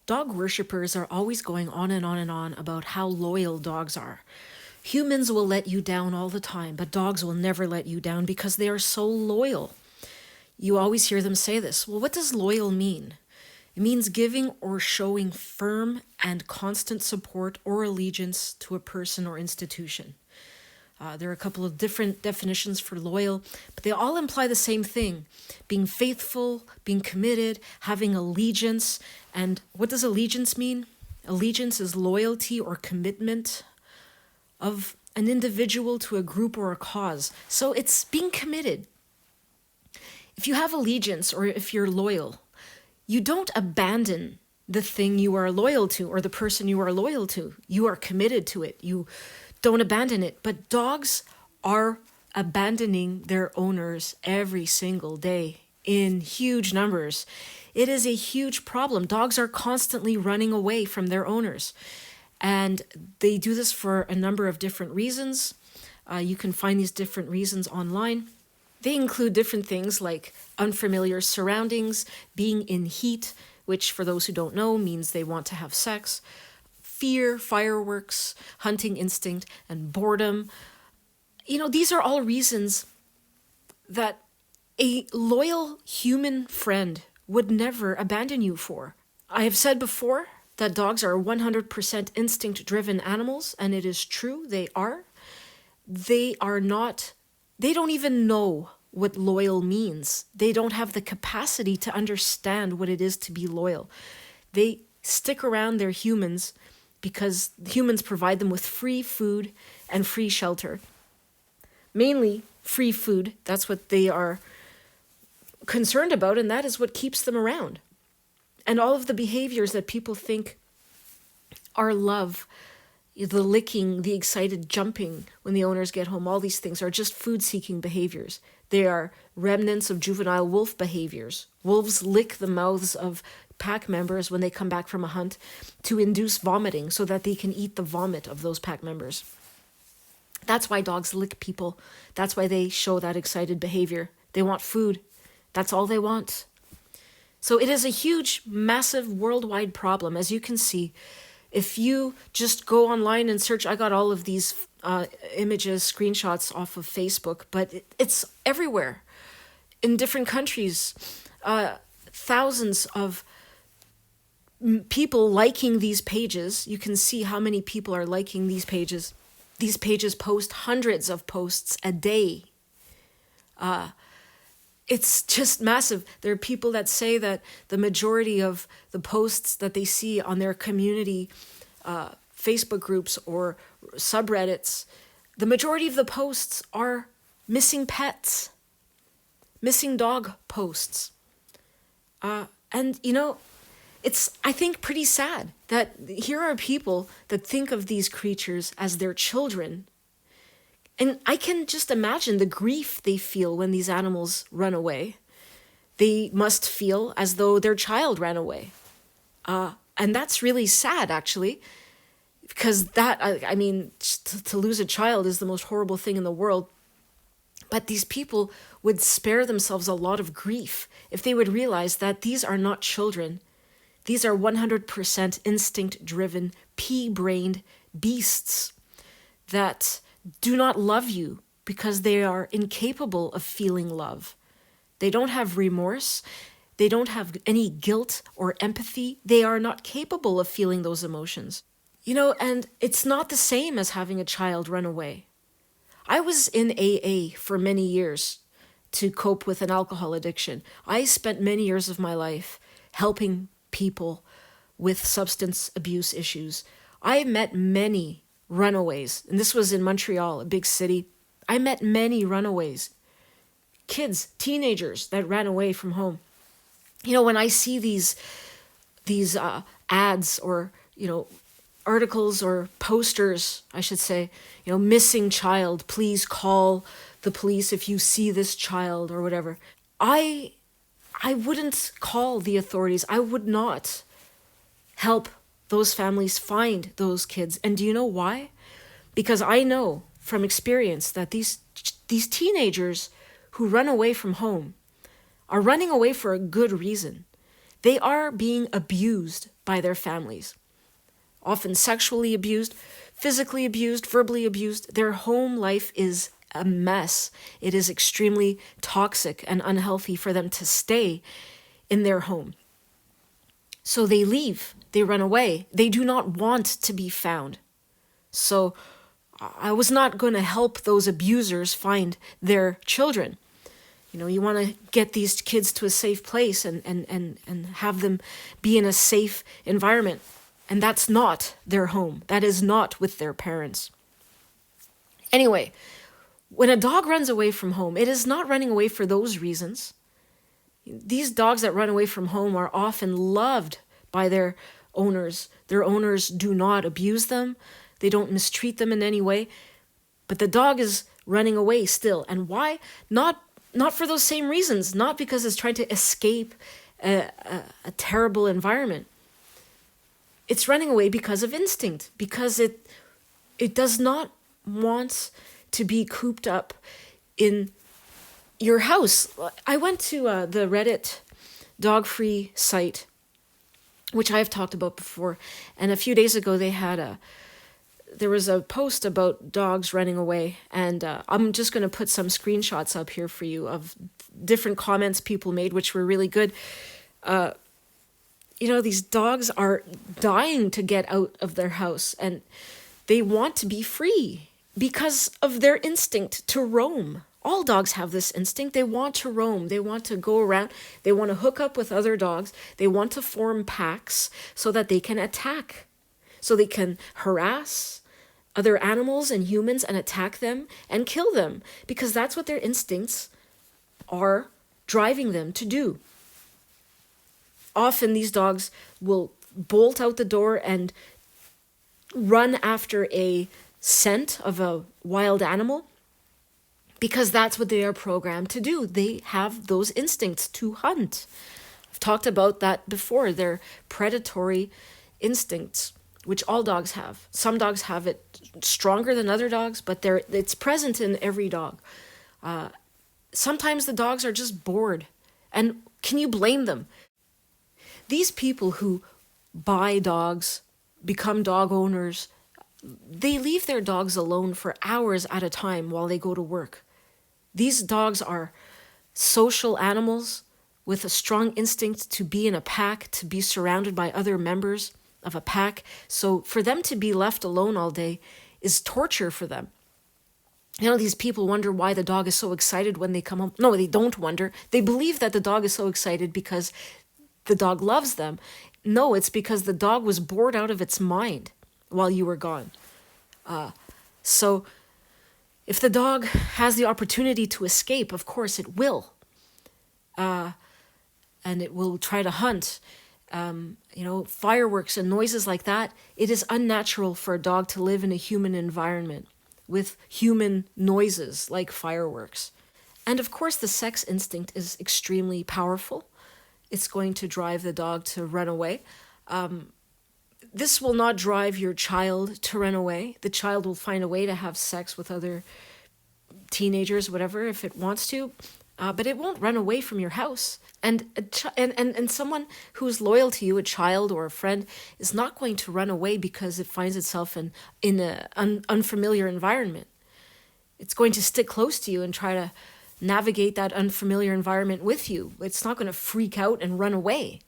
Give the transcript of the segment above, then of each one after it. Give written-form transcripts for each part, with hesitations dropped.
Dog worshippers are always going on and on and on about how loyal dogs are. Humans will let you down all the time, but dogs will never let you down because they are so loyal. You always hear them say this. Well, what does loyal mean? It means giving or showing firm and constant support or allegiance to a person or institution. There are a couple of different definitions for loyal, but they all imply the same thing: being faithful, being committed, having allegiance. And what does allegiance mean? Allegiance is loyalty or commitment of an individual to a group or a cause. So it's being committed. If you have allegiance or if you're loyal, you don't abandon the thing you are loyal to or the person you are loyal to. You are committed to it. You don't abandon it. But dogs are abandoning their owners every single day in huge numbers. It is a huge problem. Dogs are constantly running away from their owners. And they do this for a number of different reasons. You can find these different reasons online. They include different things like unfamiliar surroundings, being in heat, which for those who don't know means they want to have sex, fear, fireworks, hunting instinct, and boredom. These are all reasons that a loyal human friend would never abandon you for. I have said before that dogs are 100% instinct-driven animals, and it is true, they are. They don't even know what loyal means. They don't have the capacity to understand what it is to be loyal. They stick around their humans because humans provide them with free food and free shelter. Mainly free food, that's what they are concerned about, and that is what keeps them around. And all of the behaviors that people think are love, the licking, the excited jumping when the owners get home, all these things are just food-seeking behaviors. They are remnants of juvenile wolf behaviors. Wolves lick the mouths of pack members when they come back from a hunt to induce vomiting so that they can eat the vomit of those pack members. That's why dogs lick people. That's why they show that excited behavior. They want food. That's all they want. So it is a huge, massive, worldwide problem. As you can see, if you just go online and search, I got all of these images, screenshots off of Facebook, but it's everywhere. In different countries, thousands of people liking these pages. You can see how many people are liking these pages. These pages post hundreds of posts a day. It's just massive. There are people that say that the majority of the posts that they see on their community Facebook groups or subreddits, the majority of the posts are missing pets, missing dog posts. And it's, I think, pretty sad that here are people that think of these creatures as their children. And I can just imagine the grief they feel when these animals run away. They must feel as though their child ran away. And that's really sad, actually, because to lose a child is the most horrible thing in the world. But these people would spare themselves a lot of grief if they would realize that these are not children. These are 100% instinct-driven, pea-brained beasts that do not love you because they are incapable of feeling love. They don't have remorse. They don't have any guilt or empathy. They are not capable of feeling those emotions. And it's not the same as having a child run away. I was in AA for many years to cope with an alcohol addiction. I spent many years of my life helping people with substance abuse issues. I met many runaways, and this was in Montreal, a big city. I met many runaways, kids, teenagers that ran away from home. When I see these ads or articles or posters, I should say, missing child, please call the police if you see this child or whatever. I wouldn't call the authorities. I would not help those families find those kids. And do you know why? Because I know from experience that these teenagers who run away from home are running away for a good reason. They are being abused by their families, often sexually abused, physically abused, verbally abused. Their home life is a mess. It is extremely toxic and unhealthy for them to stay in their home. So they leave, they run away. They do not want to be found. So I was not going to help those abusers find their children. You want to get these kids to a safe place and have them be in a safe environment. And that's not their home. That is not with their parents. Anyway, when a dog runs away from home, it is not running away for those reasons. These dogs that run away from home are often loved by their owners. Their owners do not abuse them. They don't mistreat them in any way. But the dog is running away still. And why? Not for those same reasons. Not because it's trying to escape a terrible environment. It's running away because of instinct. Because it does not want to be cooped up in your house. I went to the Reddit dog-free site, which I've talked about before. And a few days ago, there was a post about dogs running away. And I'm just going to put some screenshots up here for you of different comments people made, which were really good. These dogs are dying to get out of their house, and they want to be free because of their instinct to roam. All dogs have this instinct. They want to roam. They want to go around. They want to hook up with other dogs. They want to form packs so that they can attack, so they can harass other animals and humans and attack them and kill them, because that's what their instincts are driving them to do. Often these dogs will bolt out the door and run after a scent of a wild animal, because that's what they are programmed to do. They have those instincts to hunt. I've talked about that before. They're predatory instincts, which all dogs have. Some dogs have it stronger than other dogs, but it's present in every dog. Sometimes the dogs are just bored. And can you blame them? These people who buy dogs, become dog owners, they leave their dogs alone for hours at a time while they go to work. These dogs are social animals with a strong instinct to be in a pack, to be surrounded by other members of a pack. So for them to be left alone all day is torture for them. These people wonder why the dog is so excited when they come home. No, they don't wonder. They believe that the dog is so excited because the dog loves them. No, it's because the dog was bored out of its mind while you were gone. So if the dog has the opportunity to escape, of course it will. And it will try to hunt. Fireworks and noises like that. It is unnatural for a dog to live in a human environment with human noises like fireworks. And of course, the sex instinct is extremely powerful. It's going to drive the dog to run away. This will not drive your child to run away. The child will find a way to have sex with other teenagers, whatever, if it wants to, but it won't run away from your house. And someone who is loyal to you, a child or a friend, is not going to run away because it finds itself in an unfamiliar environment. It's going to stick close to you and try to navigate that unfamiliar environment with you. It's not going to freak out and run away.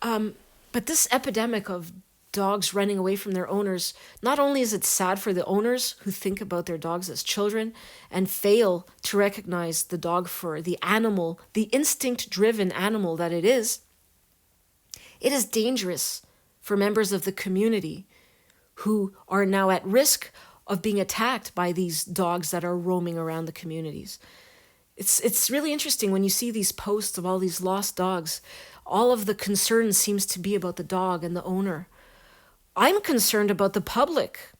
But this epidemic of dogs running away from their owners, not only is it sad for the owners who think about their dogs as children and fail to recognize the dog for the animal, the instinct-driven animal that it is dangerous for members of the community who are now at risk of being attacked by these dogs that are roaming around the communities. It's really interesting when you see these posts of all these lost dogs. All of the concern seems to be about the dog and the owner. I'm concerned about the public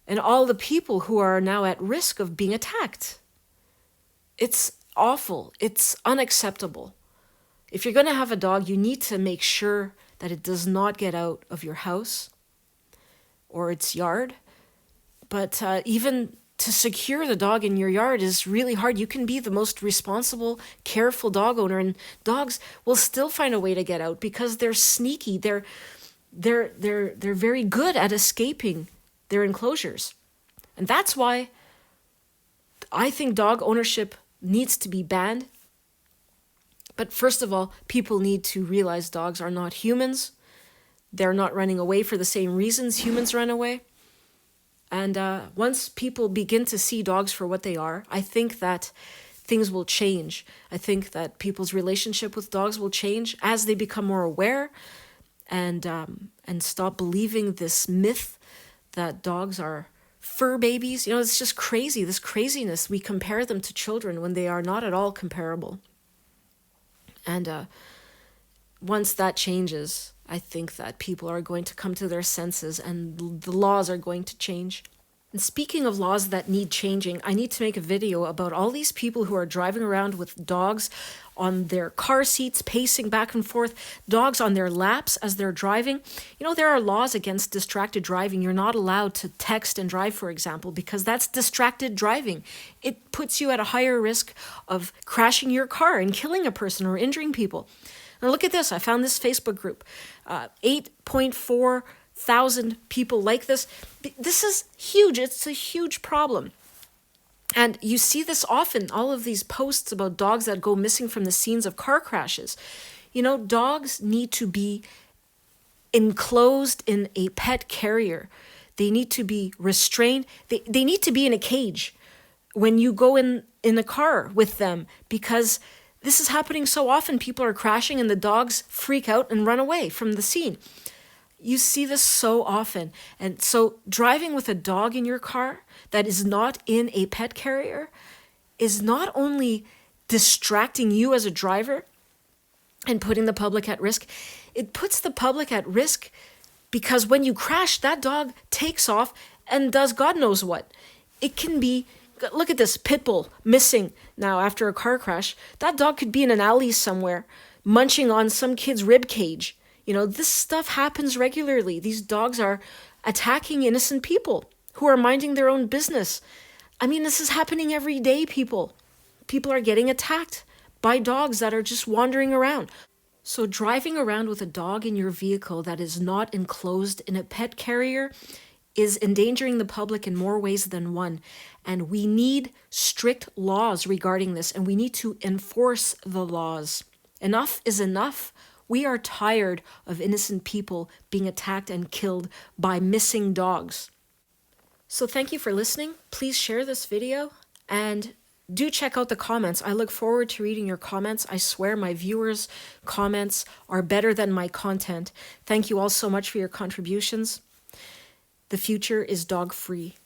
and all the people who are now at risk of being attacked. It's awful. It's unacceptable. If you're going to have a dog, you need to make sure that it does not get out of your house or its yard. But even to secure the dog in your yard is really hard. You can be the most responsible, careful dog owner, and dogs will still find a way to get out because they're sneaky. They're very good at escaping their enclosures. And that's why I think dog ownership needs to be banned. But first of all, people need to realize dogs are not humans. They're not running away for the same reasons humans run away. And once people begin to see dogs for what they are, I think that things will change. I think that people's relationship with dogs will change as they become more aware and stop believing this myth that dogs are fur babies. You know, it's just crazy, this craziness. We compare them to children when they are not at all comparable. And once that changes, I think that people are going to come to their senses and the laws are going to change. And speaking of laws that need changing, I need to make a video about all these people who are driving around with dogs on their car seats, pacing back and forth, dogs on their laps as they're driving. You know, there are laws against distracted driving. You're not allowed to text and drive, for example, because that's distracted driving. It puts you at a higher risk of crashing your car and killing a person or injuring people. Now look at this. I found this Facebook group. 8.4 thousand people like this. This is huge. It's a huge problem. And you see this often, all of these posts about dogs that go missing from the scenes of car crashes. You know, dogs need to be enclosed in a pet carrier. They need to be restrained. They need to be in a cage when you go in a car with them, because this is happening so often. People are crashing and the dogs freak out and run away from the scene. You see this so often. And so driving with a dog in your car that is not in a pet carrier is not only distracting you as a driver and putting the public at risk, it puts the public at risk because when you crash, that dog takes off and does God knows what. It can be, look at this, pit bull missing now after a car crash. That dog could be in an alley somewhere munching on some kid's rib cage. You know, this stuff happens regularly. These dogs are attacking innocent people who are minding their own business. I mean, this is happening every day, people. People are getting attacked by dogs that are just wandering around. So driving around with a dog in your vehicle that is not enclosed in a pet carrier is endangering the public in more ways than one. And we need strict laws regarding this, and we need to enforce the laws. Enough is enough. We are tired of innocent people being attacked and killed by missing dogs. So thank you for listening. Please share this video and do check out the comments. I look forward to reading your comments. I swear my viewers' comments are better than my content. Thank you all so much for your contributions. The future is dog-free.